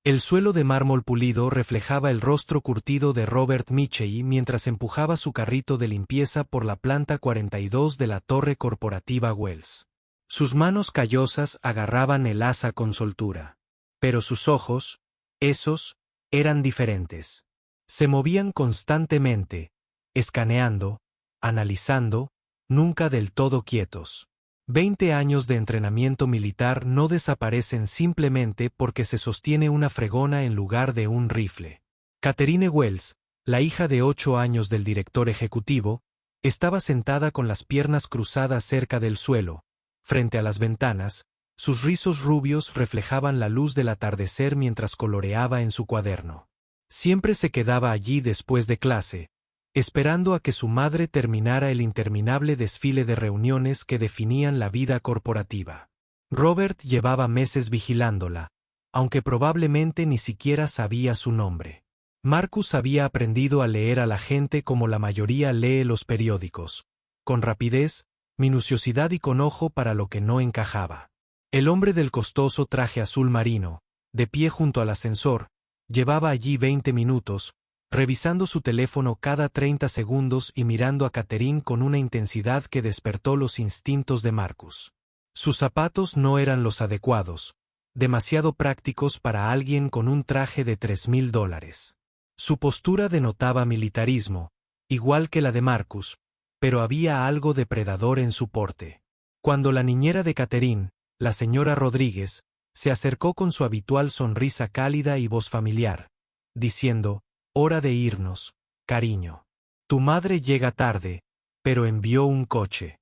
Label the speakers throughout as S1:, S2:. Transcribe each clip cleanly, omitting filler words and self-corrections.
S1: El suelo de mármol pulido reflejaba el rostro curtido de Robert Mitchell mientras empujaba su carrito de limpieza por la planta 42 de la torre corporativa Wells. Sus manos callosas agarraban el asa con soltura. Pero sus ojos, esos, eran diferentes. Se movían constantemente, escaneando, analizando, nunca del todo quietos. 20 años de entrenamiento militar no desaparecen simplemente porque se sostiene una fregona en lugar de un rifle. Catherine Wells, la hija de 8 años del director ejecutivo, estaba sentada con las piernas cruzadas cerca del suelo, frente a las ventanas. Sus rizos rubios reflejaban la luz del atardecer mientras coloreaba en su cuaderno. Siempre se quedaba allí después de clase, esperando a que su madre terminara el interminable desfile de reuniones que definían la vida corporativa. Robert llevaba meses vigilándola, aunque probablemente ni siquiera sabía su nombre. Marcus había aprendido a leer a la gente como la mayoría lee los periódicos, con rapidez, minuciosidad y con ojo para lo que no encajaba. El hombre del costoso traje azul marino, de pie junto al ascensor, llevaba allí 20 minutos, revisando su teléfono cada 30 segundos y mirando a Catherine con una intensidad que despertó los instintos de Marcus. Sus zapatos no eran los adecuados, demasiado prácticos para alguien con un traje de $3,000. Su postura denotaba militarismo, igual que la de Marcus, pero había algo depredador en su porte. Cuando la niñera de Catherine, la señora Rodríguez, se acercó con su habitual sonrisa cálida y voz familiar, diciendo: «Hora de irnos, cariño. Tu madre llega tarde, pero envió un coche».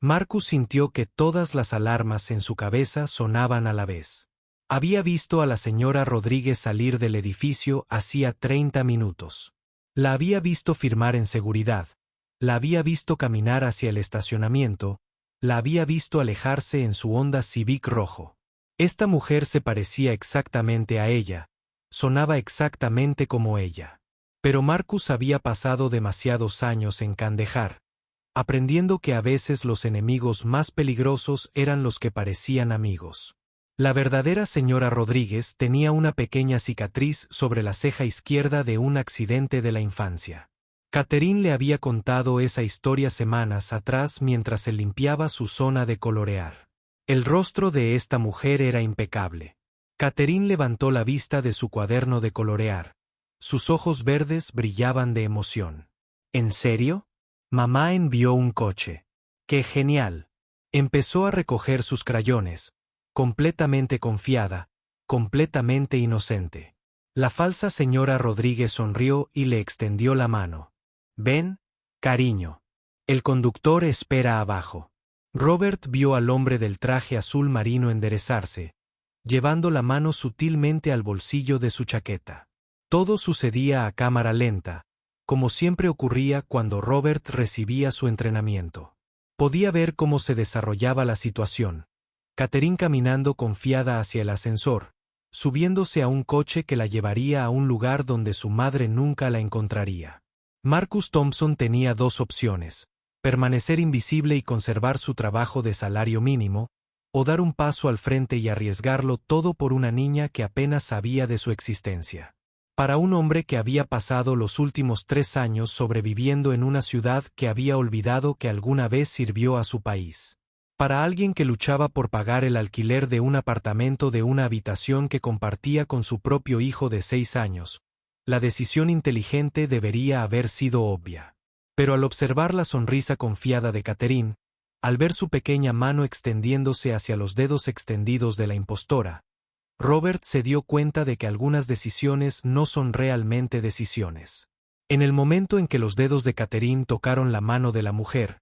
S1: Marcus sintió que todas las alarmas en su cabeza sonaban a la vez. Había visto a la señora Rodríguez salir del edificio hacía 30 minutos. La había visto firmar en seguridad, la había visto caminar hacia el estacionamiento, la había visto alejarse en su Honda Civic rojo. Esta mujer se parecía exactamente a ella, sonaba exactamente como ella. Pero Marcus había pasado demasiados años en Kandahar, aprendiendo que a veces los enemigos más peligrosos eran los que parecían amigos. La verdadera señora Rodríguez tenía una pequeña cicatriz sobre la ceja izquierda de un accidente de la infancia. Catherine le había contado esa historia semanas atrás mientras se limpiaba su zona de colorear. El rostro de esta mujer era impecable. Catherine levantó la vista de su cuaderno de colorear. Sus ojos verdes brillaban de emoción. ¿En serio? Mamá envió un coche. ¡Qué genial! Empezó a recoger sus crayones, completamente confiada, completamente inocente. La falsa señora Rodríguez sonrió y le extendió la mano. «Ven, cariño. El conductor espera abajo». Robert vio al hombre del traje azul marino enderezarse, llevando la mano sutilmente al bolsillo de su chaqueta. Todo sucedía a cámara lenta, como siempre ocurría cuando Robert recibía su entrenamiento. Podía ver cómo se desarrollaba la situación. Catherine caminando confiada hacia el ascensor, subiéndose a un coche que la llevaría a un lugar donde su madre nunca la encontraría. Marcus Thompson tenía dos opciones: permanecer invisible y conservar su trabajo de salario mínimo, o dar un paso al frente y arriesgarlo todo por una niña que apenas sabía de su existencia. Para un hombre que había pasado los últimos 3 años sobreviviendo en una ciudad que había olvidado que alguna vez sirvió a su país. Para alguien que luchaba por pagar el alquiler de un apartamento de una habitación que compartía con su propio hijo de 6 años, la decisión inteligente debería haber sido obvia. Pero al observar la sonrisa confiada de Catherine, al ver su pequeña mano extendiéndose hacia los dedos extendidos de la impostora, Robert se dio cuenta de que algunas decisiones no son realmente decisiones. En el momento en que los dedos de Catherine tocaron la mano de la mujer,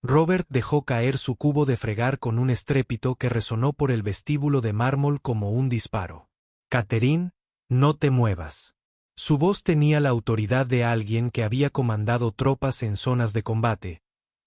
S1: Robert dejó caer su cubo de fregar con un estrépito que resonó por el vestíbulo de mármol como un disparo. «Catherine, no te muevas». Su voz tenía la autoridad de alguien que había comandado tropas en zonas de combate,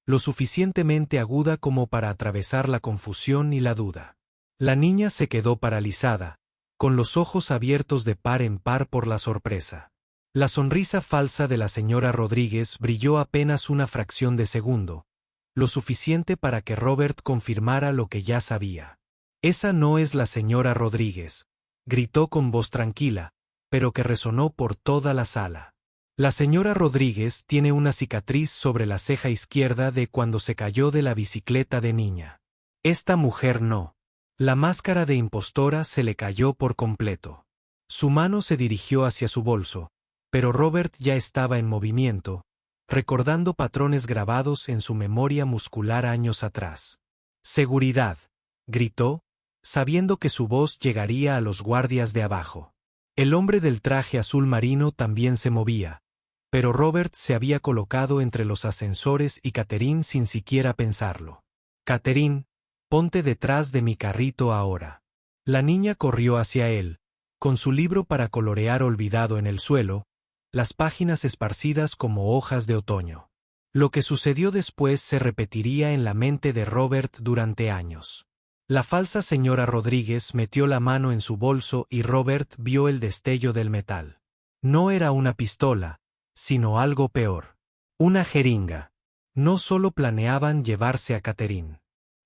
S1: lo suficientemente aguda como para atravesar la confusión y la duda. La niña se quedó paralizada, con los ojos abiertos de par en par por la sorpresa. La sonrisa falsa de la señora Rodríguez brilló apenas una fracción de segundo, lo suficiente para que Robert confirmara lo que ya sabía. «Esa no es la señora Rodríguez», gritó con voz tranquila, pero que resonó por toda la sala. La señora Rodríguez tiene una cicatriz sobre la ceja izquierda de cuando se cayó de la bicicleta de niña. Esta mujer no. La máscara de impostora se le cayó por completo. Su mano se dirigió hacia su bolso, pero Robert ya estaba en movimiento, recordando patrones grabados en su memoria muscular años atrás. «Seguridad», gritó, sabiendo que su voz llegaría a los guardias de abajo. El hombre del traje azul marino también se movía, pero Robert se había colocado entre los ascensores y Catherine sin siquiera pensarlo. «Catherine, ponte detrás de mi carrito ahora». La niña corrió hacia él, con su libro para colorear olvidado en el suelo, las páginas esparcidas como hojas de otoño. Lo que sucedió después se repetiría en la mente de Robert durante años. La falsa señora Rodríguez metió la mano en su bolso y Robert vio el destello del metal. No era una pistola, sino algo peor. Una jeringa. No solo planeaban llevarse a Catherine.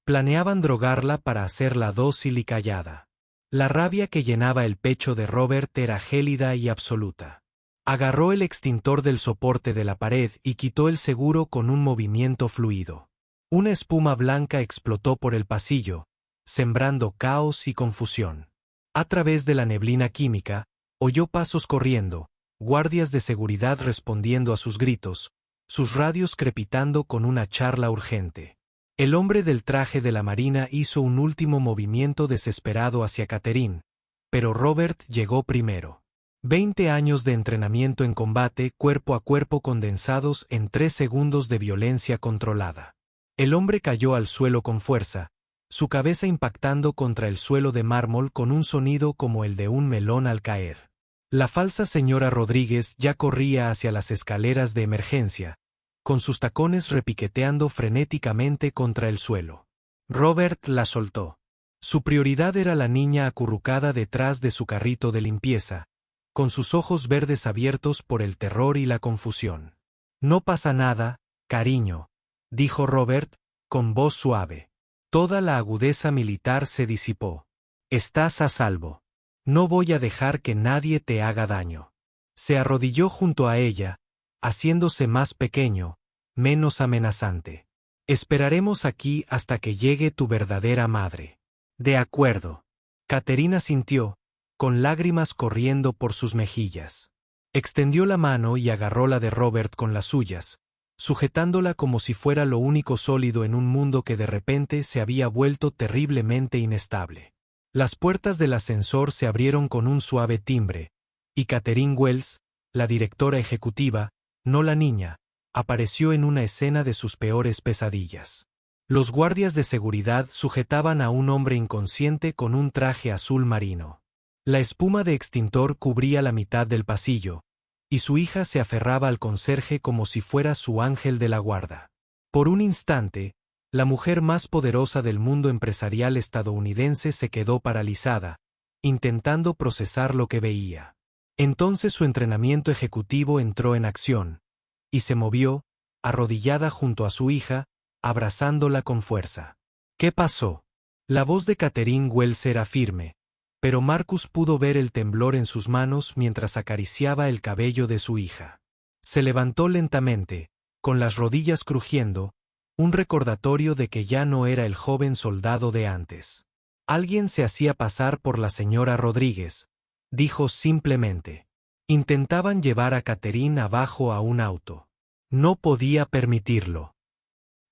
S1: Planeaban drogarla para hacerla dócil y callada. La rabia que llenaba el pecho de Robert era gélida y absoluta. Agarró el extintor del soporte de la pared y quitó el seguro con un movimiento fluido. Una espuma blanca explotó por el pasillo, sembrando caos y confusión. A través de la neblina química, oyó pasos corriendo, guardias de seguridad respondiendo a sus gritos, sus radios crepitando con una charla urgente. El hombre del traje de la marina hizo un último movimiento desesperado hacia Catherine, pero Robert llegó primero. 20 años de entrenamiento en combate cuerpo a cuerpo condensados en 3 segundos de violencia controlada. El hombre cayó al suelo con fuerza, su cabeza impactando contra el suelo de mármol con un sonido como el de un melón al caer. La falsa señora Rodríguez ya corría hacia las escaleras de emergencia, con sus tacones repiqueteando frenéticamente contra el suelo. Robert la soltó. Su prioridad era la niña acurrucada detrás de su carrito de limpieza, con sus ojos verdes abiertos por el terror y la confusión. «No pasa nada, cariño», dijo Robert, con voz suave. Toda la agudeza militar se disipó. «Estás a salvo. No voy a dejar que nadie te haga daño». Se arrodilló junto a ella, haciéndose más pequeño, menos amenazante. «Esperaremos aquí hasta que llegue tu verdadera madre». «De acuerdo». Catherine asintió, con lágrimas corriendo por sus mejillas. Extendió la mano y agarró la de Robert con las suyas, sujetándola como si fuera lo único sólido en un mundo que de repente se había vuelto terriblemente inestable. Las puertas del ascensor se abrieron con un suave timbre, y Catherine Wells, la directora ejecutiva, no la niña, apareció en una escena de sus peores pesadillas. Los guardias de seguridad sujetaban a un hombre inconsciente con un traje azul marino. La espuma de extintor cubría la mitad del pasillo, y su hija se aferraba al conserje como si fuera su ángel de la guarda. Por un instante, la mujer más poderosa del mundo empresarial estadounidense se quedó paralizada, intentando procesar lo que veía. Entonces su entrenamiento ejecutivo entró en acción, y se movió, arrodillada junto a su hija, abrazándola con fuerza. «¿Qué pasó?» La voz de Catherine Wells era firme, pero Marcus pudo ver el temblor en sus manos mientras acariciaba el cabello de su hija. Se levantó lentamente, con las rodillas crujiendo, un recordatorio de que ya no era el joven soldado de antes. Alguien se hacía pasar por la señora Rodríguez, dijo simplemente. Intentaban llevar a Catherine abajo a un auto. No podía permitirlo.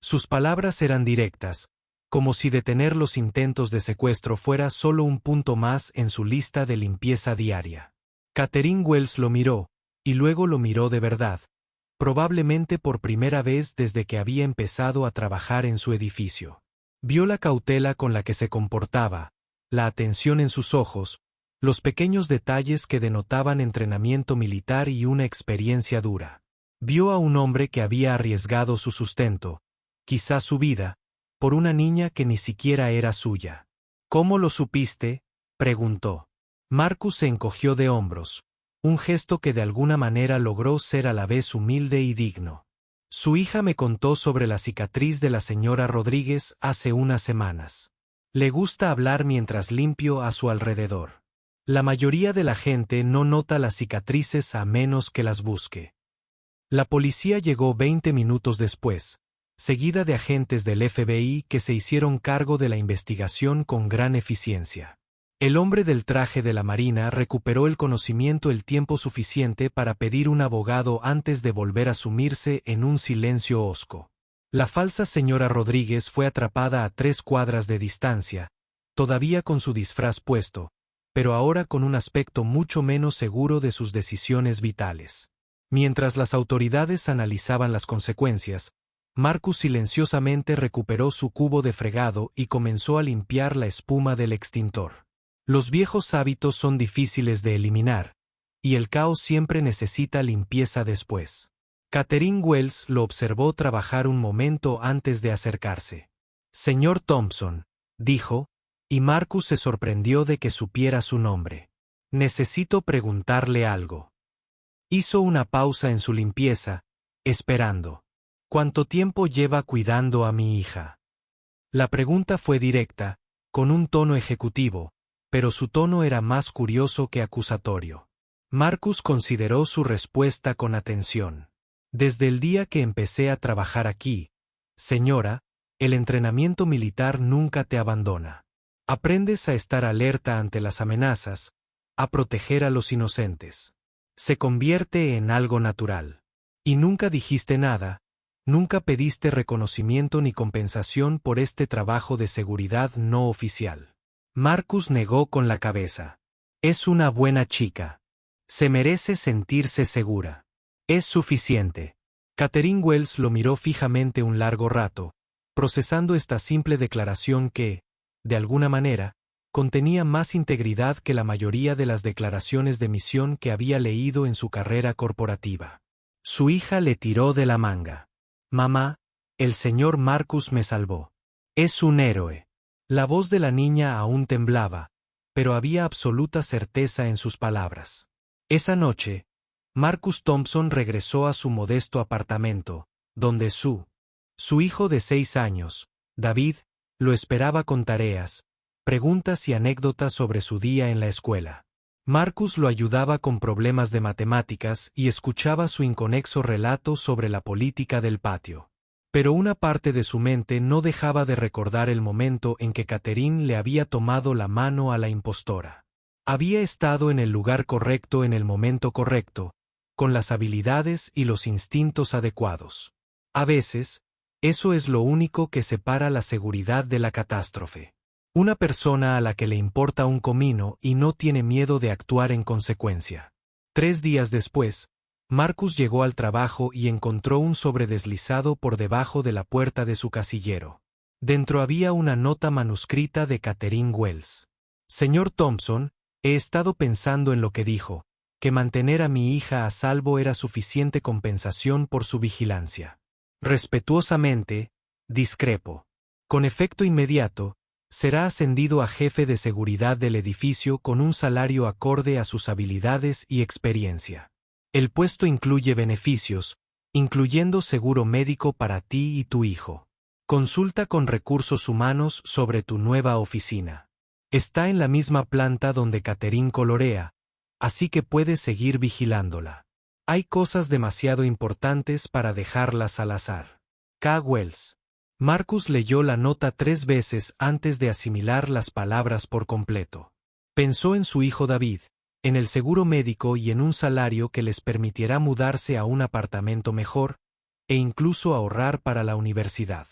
S1: Sus palabras eran directas, como si detener los intentos de secuestro fuera solo un punto más en su lista de limpieza diaria. Catherine Wells lo miró, y luego lo miró de verdad, probablemente por primera vez desde que había empezado a trabajar en su edificio. Vio la cautela con la que se comportaba, la atención en sus ojos, los pequeños detalles que denotaban entrenamiento militar y una experiencia dura. Vio a un hombre que había arriesgado su sustento, quizás su vida, por una niña que ni siquiera era suya. «¿Cómo lo supiste?», preguntó. Marcus se encogió de hombros, un gesto que de alguna manera logró ser a la vez humilde y digno. «Su hija me contó sobre la cicatriz de la señora Rodríguez hace unas semanas. Le gusta hablar mientras limpio a su alrededor». La mayoría de la gente no nota las cicatrices a menos que las busque. La policía llegó 20 minutos después, seguida de agentes del FBI que se hicieron cargo de la investigación con gran eficiencia. El hombre del traje de la Marina recuperó el conocimiento el tiempo suficiente para pedir un abogado antes de volver a sumirse en un silencio hosco. La falsa señora Rodríguez fue atrapada a 3 cuadras de distancia, todavía con su disfraz puesto, pero ahora con un aspecto mucho menos seguro de sus decisiones vitales. Mientras las autoridades analizaban las consecuencias, Marcus silenciosamente recuperó su cubo de fregado y comenzó a limpiar la espuma del extintor. Los viejos hábitos son difíciles de eliminar, y el caos siempre necesita limpieza después. Catherine Wells lo observó trabajar un momento antes de acercarse. «Señor Thompson», dijo, y Marcus se sorprendió de que supiera su nombre. «Necesito preguntarle algo». Hizo una pausa en su limpieza, esperando. «¿Cuánto tiempo lleva cuidando a mi hija?». La pregunta fue directa, con un tono ejecutivo, pero su tono era más curioso que acusatorio. Marcus consideró su respuesta con atención. «Desde el día que empecé a trabajar aquí, señora, el entrenamiento militar nunca te abandona. Aprendes a estar alerta ante las amenazas, a proteger a los inocentes. Se convierte en algo natural. Y nunca dijiste nada, nunca pediste reconocimiento ni compensación por este trabajo de seguridad no oficial». Marcus negó con la cabeza. «Es una buena chica. Se merece sentirse segura. Es suficiente». Catherine Wells lo miró fijamente un largo rato, procesando esta simple declaración que, de alguna manera, contenía más integridad que la mayoría de las declaraciones de misión que había leído en su carrera corporativa. Su hija le tiró de la manga. «Mamá, el señor Marcus me salvó. Es un héroe». La voz de la niña aún temblaba, pero había absoluta certeza en sus palabras. Esa noche, Marcus Thompson regresó a su modesto apartamento, donde su hijo de 6 años, David, lo esperaba con tareas, preguntas y anécdotas sobre su día en la escuela. Marcus lo ayudaba con problemas de matemáticas y escuchaba su inconexo relato sobre la política del patio. Pero una parte de su mente no dejaba de recordar el momento en que Catherine le había tomado la mano a la impostora. Había estado en el lugar correcto en el momento correcto, con las habilidades y los instintos adecuados. A veces, eso es lo único que separa la seguridad de la catástrofe. Una persona a la que le importa un comino y no tiene miedo de actuar en consecuencia. 3 días después, Marcus llegó al trabajo y encontró un sobre deslizado por debajo de la puerta de su casillero. Dentro había una nota manuscrita de Catherine Wells. «Señor Thompson, he estado pensando en lo que dijo, que mantener a mi hija a salvo era suficiente compensación por su vigilancia. Respetuosamente, discrepo. Con efecto inmediato, será ascendido a jefe de seguridad del edificio con un salario acorde a sus habilidades y experiencia. El puesto incluye beneficios, incluyendo seguro médico para ti y tu hijo. Consulta con recursos humanos sobre tu nueva oficina. Está en la misma planta donde Catherine colorea, así que puedes seguir vigilándola. Hay cosas demasiado importantes para dejarlas al azar. K. Wells». Marcus leyó la nota 3 veces antes de asimilar las palabras por completo. Pensó en su hijo David, en el seguro médico y en un salario que les permitirá mudarse a un apartamento mejor, e incluso ahorrar para la universidad.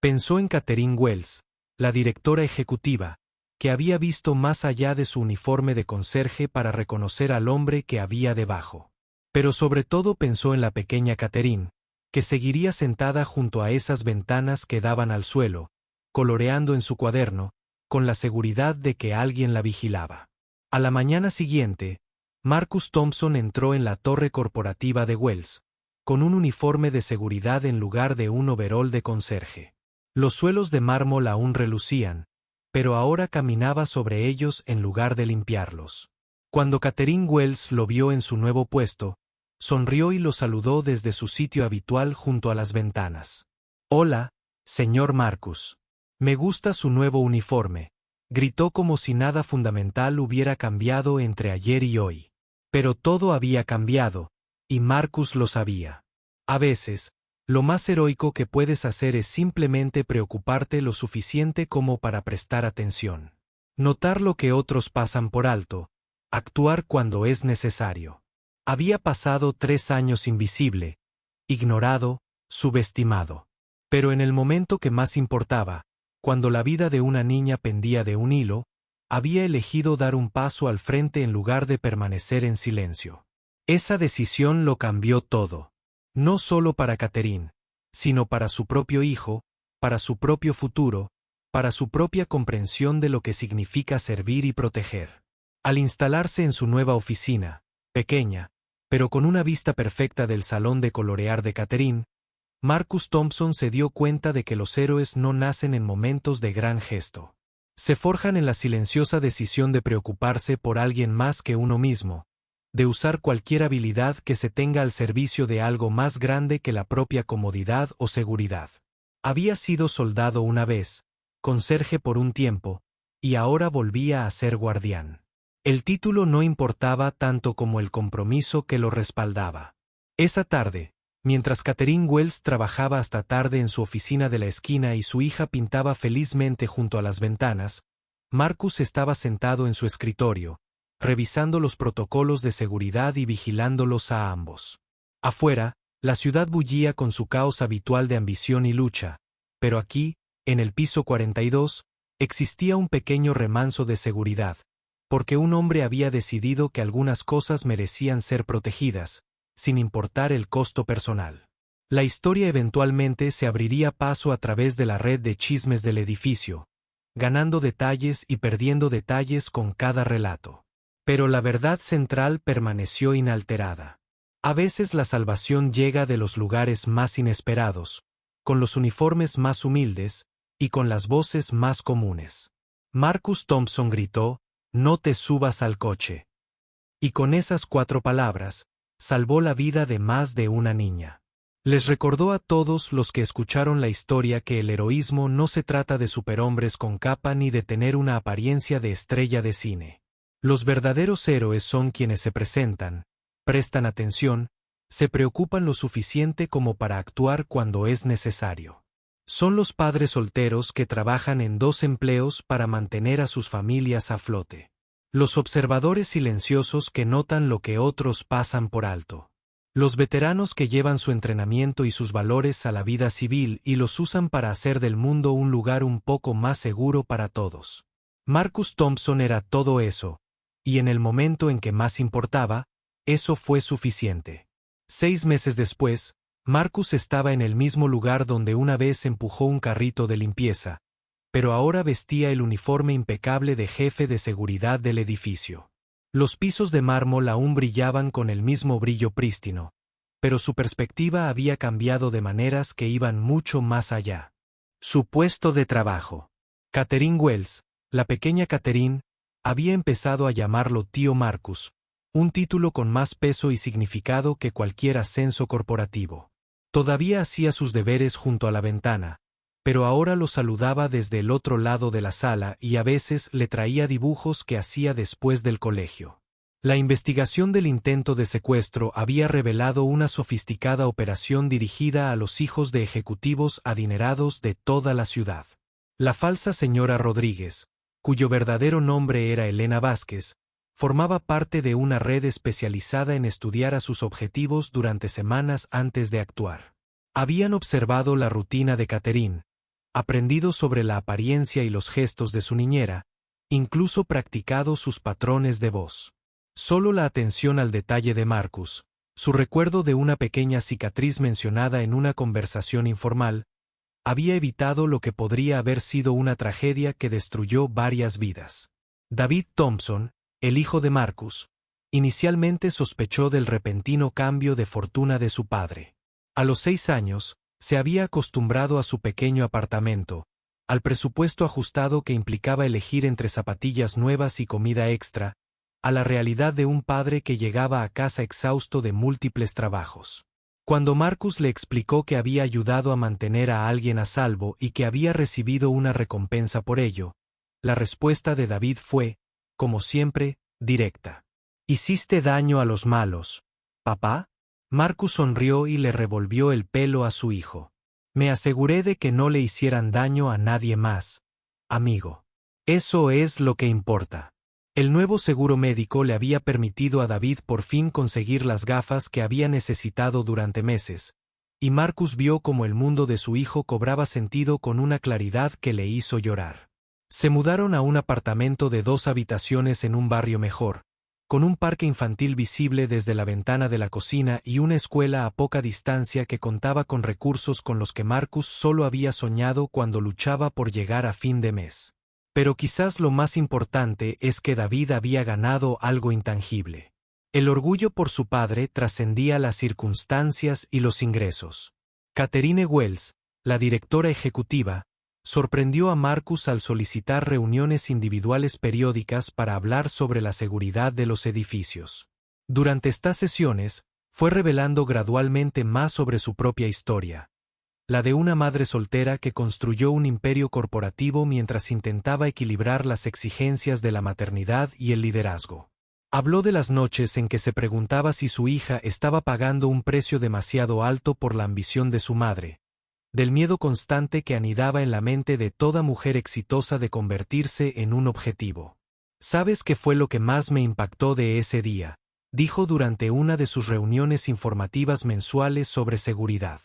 S1: Pensó en Catherine Wells, la directora ejecutiva, que había visto más allá de su uniforme de conserje para reconocer al hombre que había debajo. Pero sobre todo pensó en la pequeña Catherine, que seguiría sentada junto a esas ventanas que daban al suelo, coloreando en su cuaderno, con la seguridad de que alguien la vigilaba. A la mañana siguiente, Marcus Thompson entró en la torre corporativa de Wells, con un uniforme de seguridad en lugar de un overol de conserje. Los suelos de mármol aún relucían, pero ahora caminaba sobre ellos en lugar de limpiarlos. Cuando Catherine Wells lo vio en su nuevo puesto, sonrió y lo saludó desde su sitio habitual junto a las ventanas. «Hola, señor Marcus. Me gusta su nuevo uniforme, Gritó como si nada fundamental hubiera cambiado entre ayer y hoy. Pero todo había cambiado, y Marcus lo sabía. A veces, lo más heroico que puedes hacer es simplemente preocuparte lo suficiente como para prestar atención. Notar lo que otros pasan por alto, actuar cuando es necesario. Había pasado 3 años invisible, ignorado, subestimado. Pero en el momento que más importaba, cuando la vida de una niña pendía de un hilo, había elegido dar un paso al frente en lugar de permanecer en silencio. Esa decisión lo cambió todo. No solo para Catherine, sino para su propio hijo, para su propio futuro, para su propia comprensión de lo que significa servir y proteger. Al instalarse en su nueva oficina, pequeña, pero con una vista perfecta del salón de colorear de Catherine, Marcus Thompson se dio cuenta de que los héroes no nacen en momentos de gran gesto. Se forjan en la silenciosa decisión de preocuparse por alguien más que uno mismo, de usar cualquier habilidad que se tenga al servicio de algo más grande que la propia comodidad o seguridad. Había sido soldado una vez, conserje por un tiempo, y ahora volvía a ser guardián. El título no importaba tanto como el compromiso que lo respaldaba. Esa tarde, mientras Catherine Wells trabajaba hasta tarde en su oficina de la esquina y su hija pintaba felizmente junto a las ventanas, Marcus estaba sentado en su escritorio, revisando los protocolos de seguridad y vigilándolos a ambos. Afuera, la ciudad bullía con su caos habitual de ambición y lucha, pero aquí, en el piso 42, existía un pequeño remanso de seguridad, porque un hombre había decidido que algunas cosas merecían ser protegidas, sin importar el costo personal. La historia eventualmente se abriría paso a través de la red de chismes del edificio, ganando detalles y perdiendo detalles con cada relato. Pero la verdad central permaneció inalterada. A veces la salvación llega de los lugares más inesperados, con los uniformes más humildes y con las voces más comunes. Marcus Thompson gritó: «No te subas al coche». Y con esas 4 palabras, salvó la vida de más de una niña. Les recordó a todos los que escucharon la historia que el heroísmo no se trata de superhombres con capa ni de tener una apariencia de estrella de cine. Los verdaderos héroes son quienes se presentan, prestan atención, se preocupan lo suficiente como para actuar cuando es necesario. Son los padres solteros que trabajan en 2 empleos para mantener a sus familias a flote. Los observadores silenciosos que notan lo que otros pasan por alto. Los veteranos que llevan su entrenamiento y sus valores a la vida civil y los usan para hacer del mundo un lugar un poco más seguro para todos. Marcus Thompson era todo eso, y en el momento en que más importaba, eso fue suficiente. 6 meses después, Marcus estaba en el mismo lugar donde una vez empujó un carrito de limpieza, pero ahora vestía el uniforme impecable de jefe de seguridad del edificio. Los pisos de mármol aún brillaban con el mismo brillo prístino, pero su perspectiva había cambiado de maneras que iban mucho más allá. Su puesto de trabajo. Catherine Wells, la pequeña Catherine, había empezado a llamarlo tío Marcus, un título con más peso y significado que cualquier ascenso corporativo. Todavía hacía sus deberes junto a la ventana, pero ahora lo saludaba desde el otro lado de la sala y a veces le traía dibujos que hacía después del colegio. La investigación del intento de secuestro había revelado una sofisticada operación dirigida a los hijos de ejecutivos adinerados de toda la ciudad. La falsa señora Rodríguez, cuyo verdadero nombre era Elena Vázquez, formaba parte de una red especializada en estudiar a sus objetivos durante semanas antes de actuar. Habían observado la rutina de Catherine, aprendido sobre la apariencia y los gestos de su niñera, incluso practicado sus patrones de voz. Solo la atención al detalle de Marcus, su recuerdo de una pequeña cicatriz mencionada en una conversación informal, había evitado lo que podría haber sido una tragedia que destruyó varias vidas. David Thompson, el hijo de Marcus, inicialmente sospechó del repentino cambio de fortuna de su padre. A los 6 años, se había acostumbrado a su pequeño apartamento, al presupuesto ajustado que implicaba elegir entre zapatillas nuevas y comida extra, a la realidad de un padre que llegaba a casa exhausto de múltiples trabajos. Cuando Marcus le explicó que había ayudado a mantener a alguien a salvo y que había recibido una recompensa por ello, La respuesta de David fue, como siempre, directa. ¿Hiciste daño a los malos, papá? Marcus sonrió y le revolvió el pelo a su hijo. Me aseguré de que no le hicieran daño a nadie más, amigo. Eso es lo que importa. El nuevo seguro médico le había permitido a David por fin conseguir las gafas que había necesitado durante meses, y Marcus vio cómo el mundo de su hijo cobraba sentido con una claridad que le hizo llorar. Se mudaron a un apartamento de 2 habitaciones en un barrio mejor, con un parque infantil visible desde la ventana de la cocina y una escuela a poca distancia que contaba con recursos con los que Marcus solo había soñado cuando luchaba por llegar a fin de mes. Pero quizás lo más importante es que David había ganado algo intangible. El orgullo por su padre trascendía las circunstancias y los ingresos. Catherine Wells, la directora ejecutiva, sorprendió a Marcus al solicitar reuniones individuales periódicas para hablar sobre la seguridad de los edificios. Durante estas sesiones, fue revelando gradualmente más sobre su propia historia, la de una madre soltera que construyó un imperio corporativo mientras intentaba equilibrar las exigencias de la maternidad y el liderazgo. Habló de las noches en que se preguntaba si su hija estaba pagando un precio demasiado alto por la ambición de su madre, del miedo constante que anidaba en la mente de toda mujer exitosa de convertirse en un objetivo. ¿Sabes qué fue lo que más me impactó de ese día?, dijo durante una de sus reuniones informativas mensuales sobre seguridad.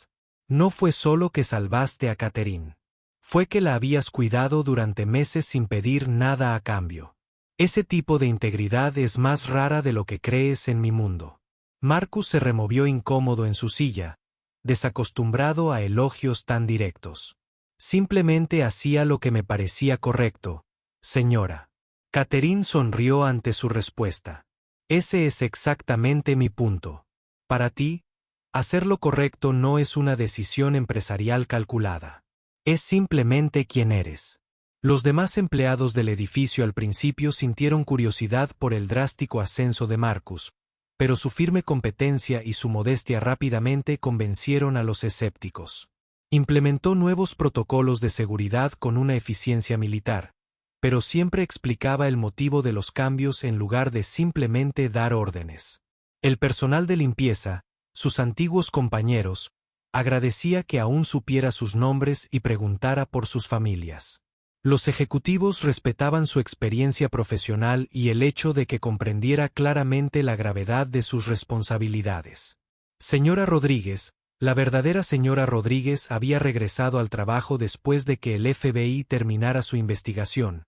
S1: No fue solo que salvaste a Catherine. Fue que la habías cuidado durante meses sin pedir nada a cambio. Ese tipo de integridad es más rara de lo que crees en mi mundo. Marcus se removió incómodo en su silla, desacostumbrado a elogios tan directos. Simplemente hacía lo que me parecía correcto, señora. Catherine sonrió ante su respuesta. Ese es exactamente mi punto. Para ti, hacer lo correcto no es una decisión empresarial calculada. Es simplemente quien eres. Los demás empleados del edificio al principio sintieron curiosidad por el drástico ascenso de Marcus, pero su firme competencia y su modestia rápidamente convencieron a los escépticos. Implementó nuevos protocolos de seguridad con una eficiencia militar, pero siempre explicaba el motivo de los cambios en lugar de simplemente dar órdenes. El personal de limpieza, sus antiguos compañeros, agradecía que aún supiera sus nombres y preguntara por sus familias. Los ejecutivos respetaban su experiencia profesional y el hecho de que comprendiera claramente la gravedad de sus responsabilidades. Señora Rodríguez, la verdadera señora Rodríguez había regresado al trabajo después de que el FBI terminara su investigación,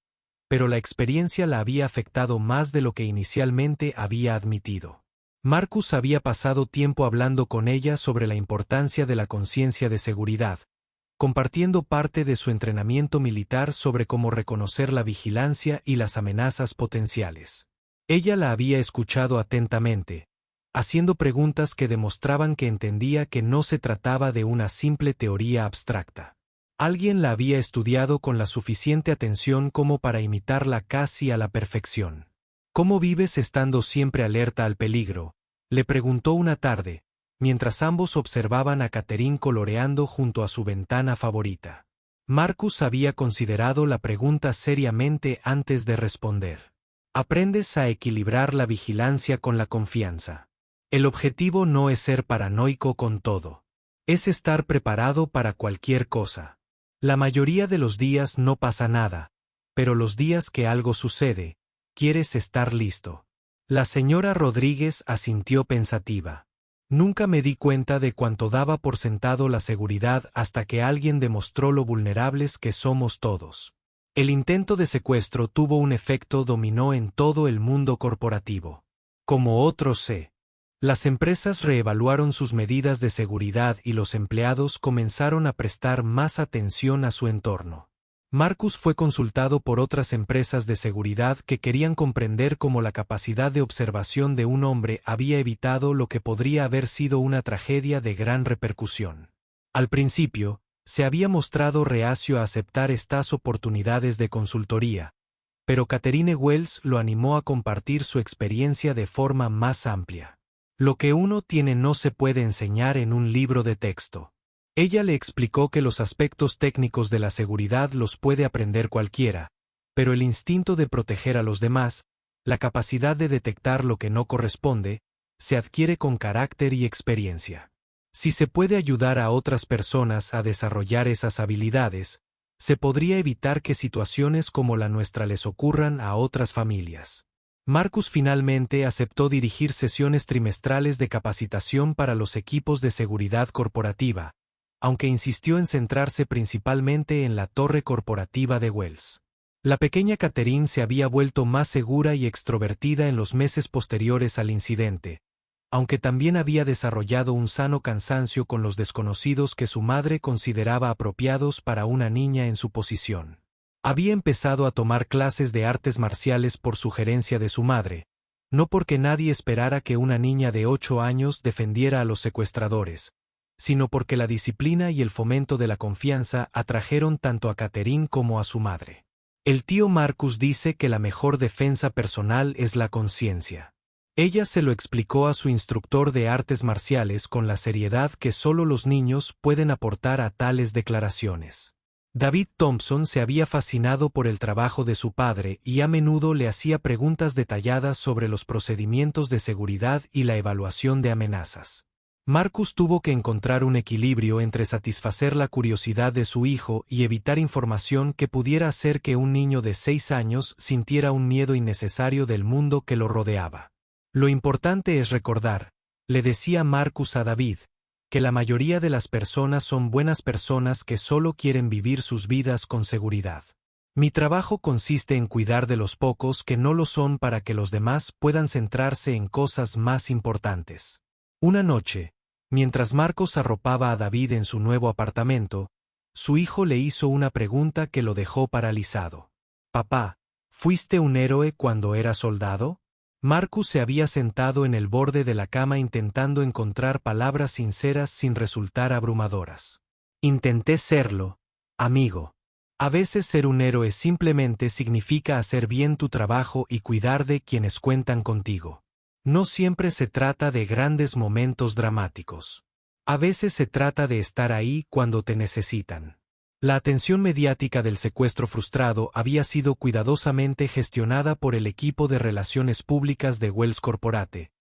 S1: pero la experiencia la había afectado más de lo que inicialmente había admitido. Marcus había pasado tiempo hablando con ella sobre la importancia de la conciencia de seguridad, compartiendo parte de su entrenamiento militar sobre cómo reconocer la vigilancia y las amenazas potenciales. Ella la había escuchado atentamente, haciendo preguntas que demostraban que entendía que no se trataba de una simple teoría abstracta. Alguien la había estudiado con la suficiente atención como para imitarla casi a la perfección. ¿Cómo vives estando siempre alerta al peligro?, le preguntó una tarde, mientras ambos observaban a Catherine coloreando junto a su ventana favorita. Marcus había considerado la pregunta seriamente antes de responder. Aprendes a equilibrar la vigilancia con la confianza. El objetivo no es ser paranoico con todo. Es estar preparado para cualquier cosa. La mayoría de los días no pasa nada, pero los días que algo sucede, quieres estar listo. La señora Rodríguez asintió pensativa. Nunca me di cuenta de cuánto daba por sentado la seguridad hasta que alguien demostró lo vulnerables que somos todos. El intento de secuestro tuvo un efecto dominó en todo el mundo corporativo. Como otros sé. Las empresas reevaluaron sus medidas de seguridad y los empleados comenzaron a prestar más atención a su entorno. Marcus fue consultado por otras empresas de seguridad que querían comprender cómo la capacidad de observación de un hombre había evitado lo que podría haber sido una tragedia de gran repercusión. Al principio, se había mostrado reacio a aceptar estas oportunidades de consultoría, pero Catherine Wells lo animó a compartir su experiencia de forma más amplia. Lo que uno tiene no se puede enseñar en un libro de texto. Ella le explicó que los aspectos técnicos de la seguridad los puede aprender cualquiera, pero el instinto de proteger a los demás, la capacidad de detectar lo que no corresponde, se adquiere con carácter y experiencia. Si se puede ayudar a otras personas a desarrollar esas habilidades, se podría evitar que situaciones como la nuestra les ocurran a otras familias. Marcus finalmente aceptó dirigir sesiones trimestrales de capacitación para los equipos de seguridad corporativa, aunque insistió en centrarse principalmente en la torre corporativa de Wells. La pequeña Catherine se había vuelto más segura y extrovertida en los meses posteriores al incidente, aunque también había desarrollado un sano cansancio con los desconocidos que su madre consideraba apropiados para una niña en su posición. Había empezado a tomar clases de artes marciales por sugerencia de su madre, no porque nadie esperara que una niña de 8 años defendiera a los secuestradores, sino porque la disciplina y el fomento de la confianza atrajeron tanto a Catherine como a su madre. El tío Marcus dice que la mejor defensa personal es la conciencia. Ella se lo explicó a su instructor de artes marciales con la seriedad que solo los niños pueden aportar a tales declaraciones. David Thompson se había fascinado por el trabajo de su padre y a menudo le hacía preguntas detalladas sobre los procedimientos de seguridad y la evaluación de amenazas. Marcus tuvo que encontrar un equilibrio entre satisfacer la curiosidad de su hijo y evitar información que pudiera hacer que un niño de 6 años sintiera un miedo innecesario del mundo que lo rodeaba. Lo importante es recordar, le decía Marcus a David, que la mayoría de las personas son buenas personas que solo quieren vivir sus vidas con seguridad. Mi trabajo consiste en cuidar de los pocos que no lo son para que los demás puedan centrarse en cosas más importantes. Una noche, mientras Marcos arropaba a David en su nuevo apartamento, su hijo le hizo una pregunta que lo dejó paralizado. «Papá, ¿fuiste un héroe cuando eras soldado?» Marcus se había sentado en el borde de la cama intentando encontrar palabras sinceras sin resultar abrumadoras. «Intenté serlo, amigo. A veces ser un héroe simplemente significa hacer bien tu trabajo y cuidar de quienes cuentan contigo. No siempre se trata de grandes momentos dramáticos. A veces se trata de estar ahí cuando te necesitan». La atención mediática del secuestro frustrado había sido cuidadosamente gestionada por el equipo de relaciones públicas de Wells Corporate,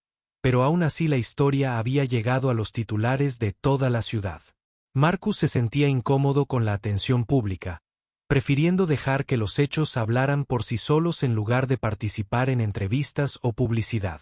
S1: pero aún así la historia había llegado a los titulares de toda la ciudad. Marcus se sentía incómodo con la atención pública, prefiriendo dejar que los hechos hablaran por sí solos en lugar de participar en entrevistas o publicidad.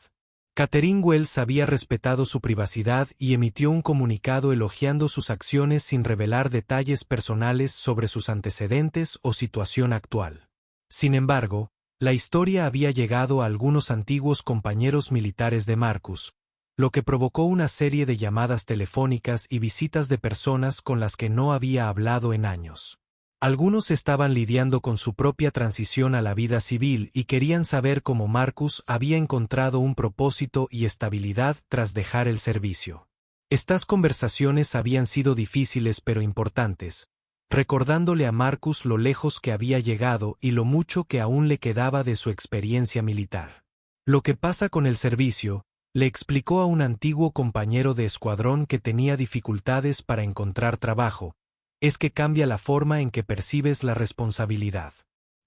S1: Catherine Wells había respetado su privacidad y emitió un comunicado elogiando sus acciones sin revelar detalles personales sobre sus antecedentes o situación actual. Sin embargo, la historia había llegado a algunos antiguos compañeros militares de Marcus, lo que provocó una serie de llamadas telefónicas y visitas de personas con las que no había hablado en años. Algunos estaban lidiando con su propia transición a la vida civil y querían saber cómo Marcus había encontrado un propósito y estabilidad tras dejar el servicio. Estas conversaciones habían sido difíciles pero importantes, recordándole a Marcus lo lejos que había llegado y lo mucho que aún le quedaba de su experiencia militar. Lo que pasa con el servicio, le explicó a un antiguo compañero de escuadrón que tenía dificultades para encontrar trabajo, es que cambia la forma en que percibes la responsabilidad.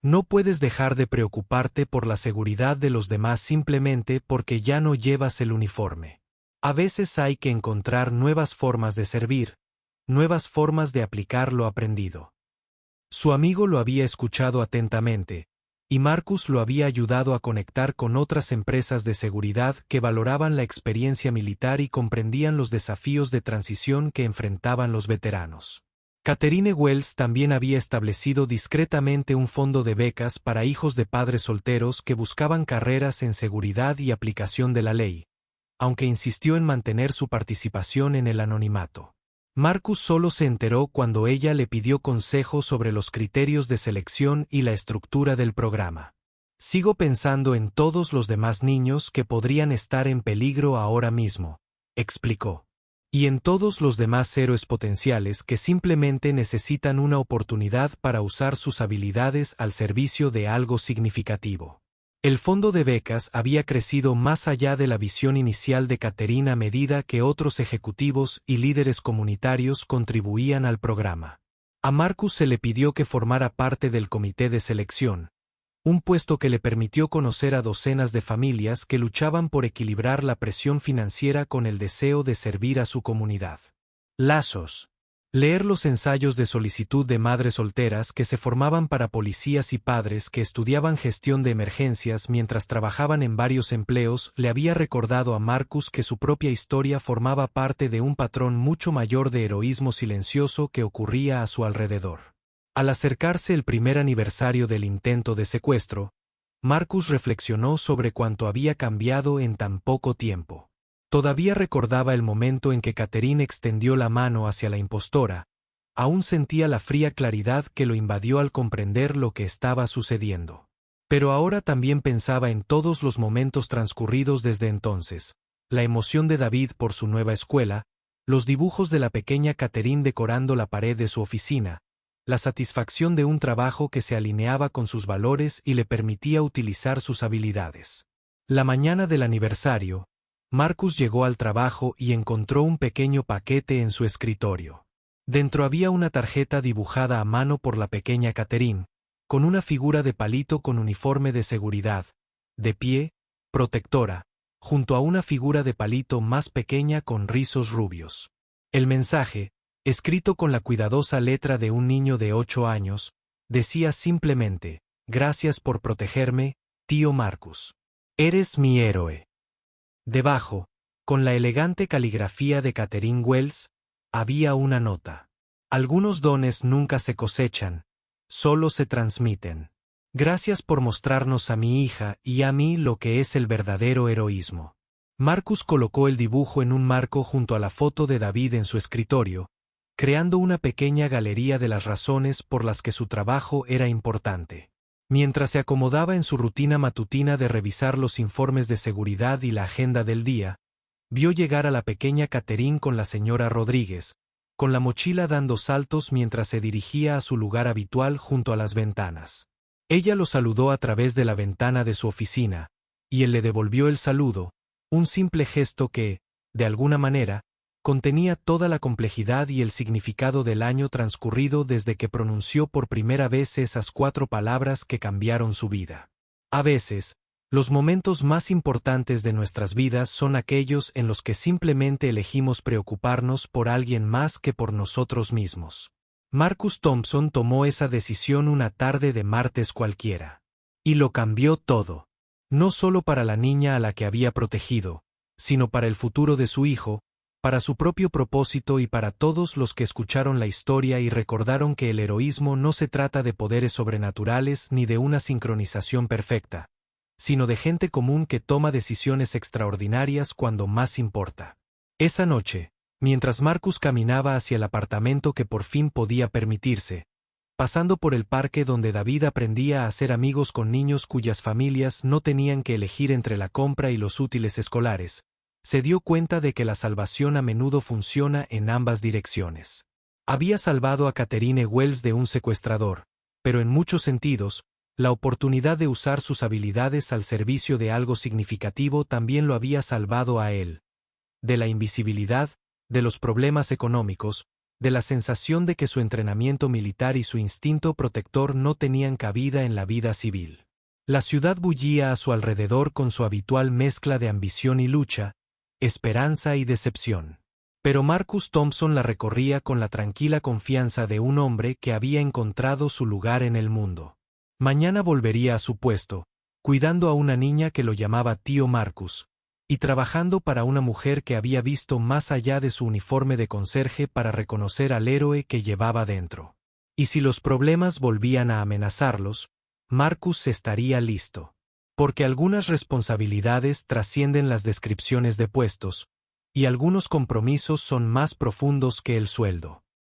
S1: No puedes dejar de preocuparte por la seguridad de los demás simplemente porque ya no llevas el uniforme. A veces hay que encontrar nuevas formas de servir, nuevas formas de aplicar lo aprendido. Su amigo lo había escuchado atentamente, y Marcus lo había ayudado a conectar con otras empresas de seguridad que valoraban la experiencia militar y comprendían los desafíos de transición que enfrentaban los veteranos. Catherine Wells también había establecido discretamente un fondo de becas para hijos de padres solteros que buscaban carreras en seguridad y aplicación de la ley, aunque insistió en mantener su participación en el anonimato. Marcus solo se enteró cuando ella le pidió consejo sobre los criterios de selección y la estructura del programa. «Sigo pensando en todos los demás niños que podrían estar en peligro ahora mismo», explicó. «Y en todos los demás héroes potenciales que simplemente necesitan una oportunidad para usar sus habilidades al servicio de algo significativo». El fondo de becas había crecido más allá de la visión inicial de Catherine a medida que otros ejecutivos y líderes comunitarios contribuían al programa. A Marcus se le pidió que formara parte del comité de selección, un puesto que le permitió conocer a docenas de familias que luchaban por equilibrar la presión financiera con el deseo de servir a su comunidad. Lazos. Leer los ensayos de solicitud de madres solteras que se formaban para policías y padres que estudiaban gestión de emergencias mientras trabajaban en varios empleos le había recordado a Marcus que su propia historia formaba parte de un patrón mucho mayor de heroísmo silencioso que ocurría a su alrededor. Al acercarse el primer aniversario del intento de secuestro, Marcus reflexionó sobre cuánto había cambiado en tan poco tiempo. Todavía recordaba el momento en que Catherine extendió la mano hacia la impostora, aún sentía la fría claridad que lo invadió al comprender lo que estaba sucediendo. Pero ahora también pensaba en todos los momentos transcurridos desde entonces, la emoción de David por su nueva escuela, los dibujos de la pequeña Catherine decorando la pared de su oficina, la satisfacción de un trabajo que se alineaba con sus valores y le permitía utilizar sus habilidades. La mañana del aniversario, Marcus llegó al trabajo y encontró un pequeño paquete en su escritorio. Dentro había una tarjeta dibujada a mano por la pequeña Catherine, con una figura de palito con uniforme de seguridad, de pie, protectora, junto a una figura de palito más pequeña con rizos rubios. El mensaje, escrito con la cuidadosa letra de un niño de 8 años, decía simplemente: «Gracias por protegerme, tío Marcus. Eres mi héroe». Debajo, con la elegante caligrafía de Catherine Wells, había una nota. «Algunos dones nunca se cosechan, solo se transmiten. Gracias por mostrarnos a mi hija y a mí lo que es el verdadero heroísmo». Marcus colocó el dibujo en un marco junto a la foto de David en su escritorio, creando una pequeña galería de las razones por las que su trabajo era importante. Mientras se acomodaba en su rutina matutina de revisar los informes de seguridad y la agenda del día, vio llegar a la pequeña Catherine con la señora Rodríguez, con la mochila dando saltos mientras se dirigía a su lugar habitual junto a las ventanas. Ella lo saludó a través de la ventana de su oficina, y él le devolvió el saludo, un simple gesto que, de alguna manera, contenía toda la complejidad y el significado del año transcurrido desde que pronunció por primera vez esas 4 palabras que cambiaron su vida. A veces, los momentos más importantes de nuestras vidas son aquellos en los que simplemente elegimos preocuparnos por alguien más que por nosotros mismos. Marcus Thompson tomó esa decisión una tarde de martes cualquiera. Y lo cambió todo. No solo para la niña a la que había protegido, sino para el futuro de su hijo, para su propio propósito y para todos los que escucharon la historia y recordaron que el heroísmo no se trata de poderes sobrenaturales ni de una sincronización perfecta, sino de gente común que toma decisiones extraordinarias cuando más importa. Esa noche, mientras Marcus caminaba hacia el apartamento que por fin podía permitirse, pasando por el parque donde David aprendía a hacer amigos con niños cuyas familias no tenían que elegir entre la compra y los útiles escolares, se dio cuenta de que la salvación a menudo funciona en ambas direcciones. Había salvado a Catherine Wells de un secuestrador, pero en muchos sentidos, la oportunidad de usar sus habilidades al servicio de algo significativo también lo había salvado a él. De la invisibilidad, de los problemas económicos, de la sensación de que su entrenamiento militar y su instinto protector no tenían cabida en la vida civil. La ciudad bullía a su alrededor con su habitual mezcla de ambición y lucha, esperanza y decepción. Pero Marcus Thompson la recorría con la tranquila confianza de un hombre que había encontrado su lugar en el mundo. Mañana volvería a su puesto, cuidando a una niña que lo llamaba tío Marcus, y trabajando para una mujer que había visto más allá de su uniforme de conserje para reconocer al héroe que llevaba dentro. Y si los problemas volvían a amenazarlos, Marcus estaría listo. Porque algunas responsabilidades trascienden las descripciones de puestos, y algunos compromisos son más profundos que el sueldo.